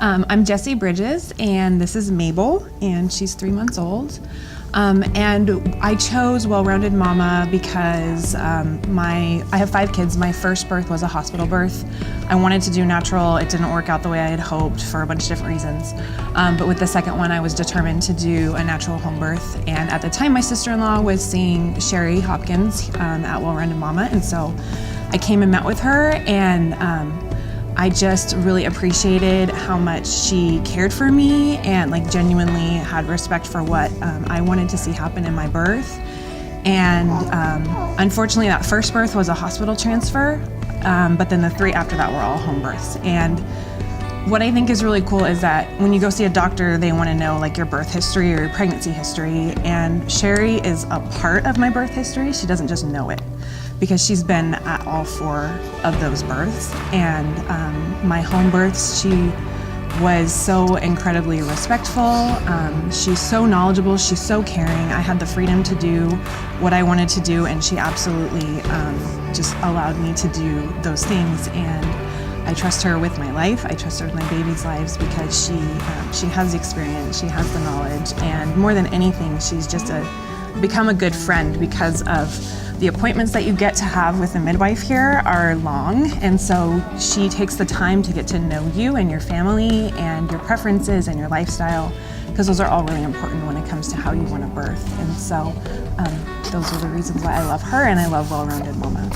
I'm Jessi Bridges, and this is Mabel, and she's 3 months old. And I chose Well-Rounded Mama because I have 5 kids. My first birth was a hospital birth. I wanted to do natural. It didn't work out the way I had hoped for a bunch of different reasons. But with the second one, I was determined to do a natural home birth. And at the time, my sister-in-law was seeing Sherry Hopkins at Well-Rounded Mama, and so I came and met with her, and I just really appreciated how much she cared for me and genuinely had respect for what I wanted to see happen in my birth. And unfortunately, that first birth was a hospital transfer, but then the 3 after that were all home births. And what I think is really cool is that when you go see a doctor, they want to know your birth history or your pregnancy history. And Sherry is a part of my birth history. She doesn't just know it, because she's been at all 4 of those births. And my home births, she was so incredibly respectful. She's so knowledgeable, she's so caring. I had the freedom to do what I wanted to do, and she absolutely just allowed me to do those things. And I trust her with my life. I trust her with my babies' lives because she has the experience, she has the knowledge, and more than anything, she's just become a good friend because of the appointments that you get to have with a midwife here are long, and so she takes the time to get to know you and your family and your preferences and your lifestyle, because those are all really important when it comes to how you want to birth. And so those are the reasons why I love her and I love Well-Rounded Mama.